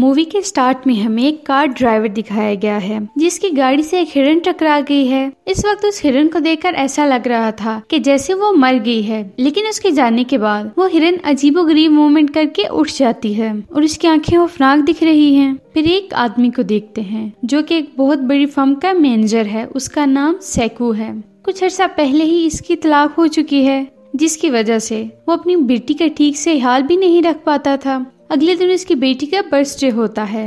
Movie के start में हमें एक कार ड्राइवर दिखाया गया है जिसकी गाड़ी से एक हिरन टकरा गई है। इस वक्त उस हिरन को देखकर ऐसा लग रहा था कि जैसे वो मर गई है, लेकिन उसके जाने के बाद वो हिरन अजीबोगरीब मूवमेंट करके उठ जाती है और उसकी आंखें खौफनाक दिख रही हैं। फिर एक आदमी को देखते हैं जो कि एक बहुत बड़ी फर्म का मैनेजर है। उसका नाम सैकू है। कुछ अर्सा पहले ही इसकी तलाक हो चुकी है, जिसकी वजह से वो अपनी बेटी का ठीक से ख्याल भी नहीं रख पाता था। अगले दिन इसकी बेटी का बर्थडे होता है,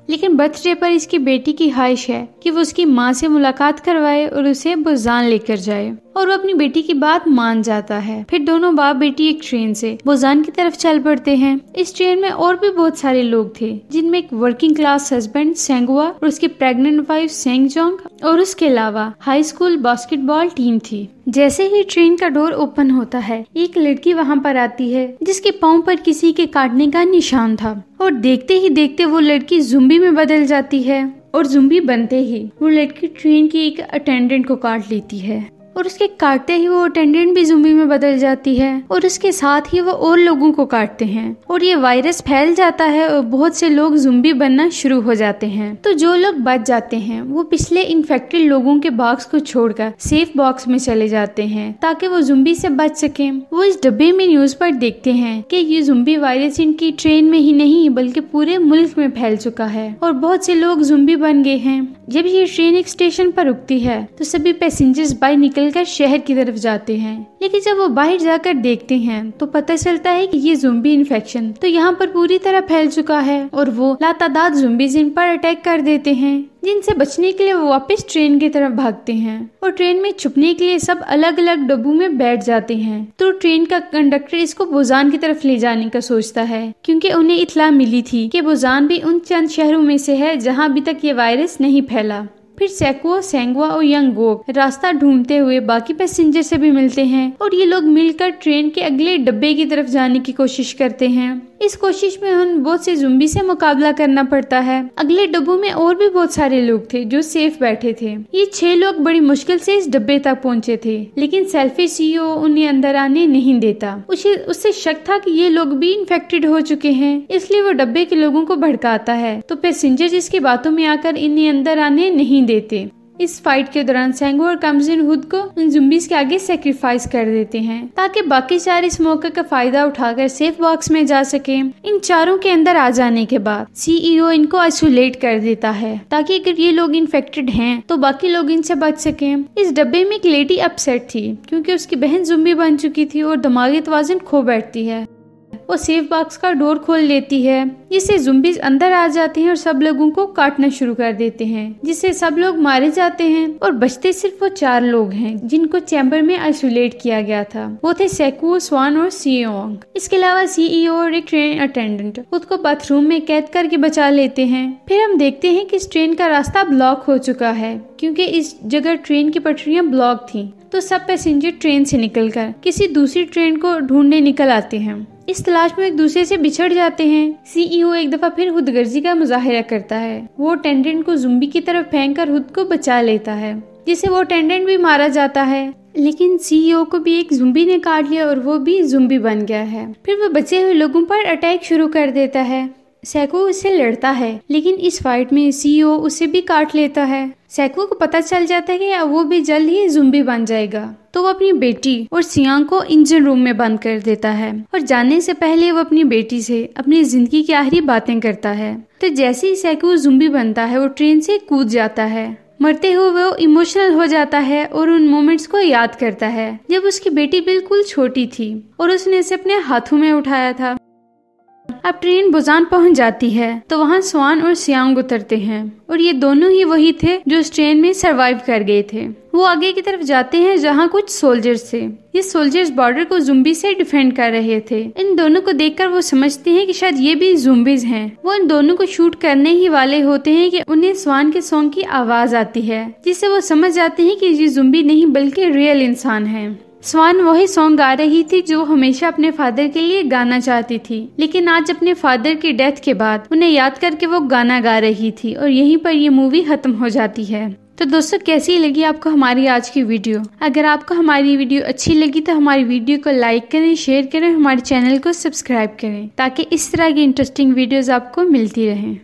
लेकिन बर्थडे पर इसकी बेटी की ख्वाहिश है कि वो उसकी माँ से मुलाकात करवाए और उसे बोजान लेकर जाए, और वो अपनी बेटी की बात मान जाता है। फिर दोनों बाप बेटी एक ट्रेन से बोजान की तरफ चल पड़ते हैं। इस ट्रेन में और भी बहुत सारे लोग थे, जिनमें एक वर्किंग क्लास हस्बैंड सेंगुआ और उसकी प्रेग्नेंट वाइफ सेंगजोंग और उसके अलावा हाई स्कूल बास्केटबॉल टीम थी। जैसे ही ट्रेन का डोर ओपन होता है, एक लड़की वहाँ पर आती है जिसके पाँव पर किसी के काटने का निशान था, और देखते ही देखते वो लड़की ज़ुम्बी में बदल जाती है, और ज़ुम्बी बनते ही वो लड़की ट्रेन की एक अटेंडेंट को काट लेती है, और उसके काटते ही वो अटेंडेंट भी ज़ुम्बी में बदल जाती है, और उसके साथ ही वो और लोगों को काटते हैं, और ये वायरस फैल जाता है और बहुत से लोग ज़ुम्बी बनना शुरू हो जाते हैं। तो जो लोग बच जाते हैं वो पिछले इन्फेक्टेड लोगों के बॉक्स को छोड़कर सेफ बॉक्स में चले जाते हैं ताकि वो ज़ुम्बी से बच सके। वो इस डब्बे में न्यूज पर देखते हैं कि ये ज़ुम्बी वायरस इनकी ट्रेन में ही नहीं बल्कि पूरे मुल्क में फैल चुका है और बहुत से लोग ज़ुम्बी बन गए हैं। जब ये ट्रेन एक स्टेशन पर रुकती है तो सभी पैसेंजर्स बाहर निकलकर शहर की तरफ जाते हैं, लेकिन जब वो बाहर जाकर देखते हैं तो पता चलता है कि ये ज़ुम्बी इन्फेक्शन तो यहाँ पर पूरी तरह फैल चुका है, और वो लातादाद ज़ुम्बीज़ इन पर अटैक कर देते हैं, जिनसे बचने के लिए वो वापस ट्रेन की तरफ भागते हैं, और ट्रेन में छुपने के लिए सब अलग अलग डब्बों में बैठ जाते हैं। तो ट्रेन का कंडक्टर इसको बोजान की तरफ ले जाने का सोचता है, क्योंकि उन्हें इत्तला मिली थी कि बोजान भी उन चंद शहरों में से है जहाँ अभी तक ये वायरस नहीं फैला। फिर सैकुओ, सेंगुआ और यंगोक रास्ता ढूंढते हुए बाकी पैसेंजर से भी मिलते हैं, और ये लोग मिलकर ट्रेन के अगले डब्बे की तरफ जाने की कोशिश करते हैं। इस कोशिश में उन्हें बहुत से ज़ुम्बी से मुकाबला करना पड़ता है। अगले डब्बों में और भी बहुत सारे लोग थे जो सेफ बैठे थे। ये 6 लोग बड़ी मुश्किल से इस डब्बे तक पहुंचे थे, लेकिन सेल्फी सीईओ उन्हें अंदर आने नहीं देता। उससे शक था कि ये लोग भी इन्फेक्टेड हो चुके हैं, इसलिए वो डब्बे के लोगों को भड़काता है, तो पैसेंजर इसकी बातों में आकर इन्हें अंदर आने नहीं देते। इस फाइट के दौरान सेंगो और कमजिन खुद को उन ज़ुम्बीज़ के आगे सेक्रीफाइस कर देते हैं ताकि बाकी 4 इस मौके का फायदा उठाकर सेफ बॉक्स में जा सके। इन चारों के अंदर आ जाने के बाद सीईओ इनको आइसोलेट कर देता है ताकि अगर ये लोग इन्फेक्टेड हैं तो बाकी लोग इनसे बच सके। इस डब्बे में एक लेडी अपसेट थी क्योंकि उसकी बहन ज़ुम्बी बन चुकी थी और दिमागी तवाज़ुन खो बैठती है। वो सेफ बॉक्स का डोर खोल लेती है, जिससे ज़ुम्बीज़ अंदर आ जाते हैं और सब लोगों को काटना शुरू कर देते हैं, जिससे सब लोग मारे जाते हैं, और बचते सिर्फ वो 4 लोग हैं जिनको चैम्बर में आइसोलेट किया गया था। वो थे सैकू, स्वान और सियोंग। इसके अलावा सीईओ और एक ट्रेन अटेंडेंट खुद को बाथरूम में कैद करके बचा लेते हैं। फिर हम देखते हैं कि इस ट्रेन का रास्ता ब्लॉक हो चुका है, क्योंकि इस जगह ट्रेन की पटरियां ब्लॉक थी। तो सब पैसेंजर ट्रेन से निकलकर किसी दूसरी ट्रेन को ढूंढने निकल आते हैं। इस तलाश में एक दूसरे से बिछड़ जाते हैं। सीईओ एक दफा फिर खुदगर्जी का मुजाहिरा करता है। वो अटेंडेंट को ज़ुम्बी की तरफ फेंक कर खुद को बचा लेता है, जिससे वो अटेंडेंट भी मारा जाता है, लेकिन सीईओ को भी एक ज़ुम्बी ने काट लिया और वो भी ज़ुम्बी बन गया है। फिर वो बचे हुए लोगों पर अटैक शुरू कर देता है। सैको उससे लड़ता है, लेकिन इस फाइट में सीईओ उसे भी काट लेता है। सैको को पता चल जाता है कि वो भी जल्द ही ज़ुम्बी बन जाएगा, तो वो अपनी बेटी और सियांग को इंजन रूम में बंद कर देता है, और जाने से पहले वो अपनी बेटी से अपनी जिंदगी की आखिरी बातें करता है। तो जैसे ही सैको ज़ुम्बी बनता है वो ट्रेन से कूद जाता है। मरते हुए वो इमोशनल हो जाता है और उन मोमेंट्स को याद करता है जब उसकी बेटी बिल्कुल छोटी थी और उसने इसे अपने हाथों में उठाया था। अब ट्रेन बोजान पहुंच जाती है तो वहां स्वान और सियांग उतरते हैं, और ये दोनों ही वही थे जो उस ट्रेन में सरवाइव कर गए थे। वो आगे की तरफ जाते हैं जहां कुछ सोल्जर्स थे। ये सोल्जर्स बॉर्डर को ज़ुम्बी से डिफेंड कर रहे थे। इन दोनों को देखकर वो समझते हैं कि शायद ये भी ज़ुम्बीज़ हैं। वो इन दोनों को शूट करने ही वाले होते हैं कि उन्हें स्वान के सॉन्ग की आवाज आती है, जिससे वो समझ जाते हैं कि ये ज़ुम्बी नहीं बल्कि रियल इंसान है। स्वान वही सॉन्ग गा रही थी जो हमेशा अपने फादर के लिए गाना चाहती थी, लेकिन आज अपने फादर की डेथ के बाद उन्हें याद करके वो गाना गा रही थी, और यहीं पर ये मूवी खत्म हो जाती है। तो दोस्तों कैसी लगी आपको हमारी आज की वीडियो? अगर आपको हमारी वीडियो अच्छी लगी तो हमारी वीडियो को लाइक करें, शेयर करें, हमारे चैनल को सब्सक्राइब करें ताकि इस तरह की इंटरेस्टिंग वीडियोस आपको मिलती रहें।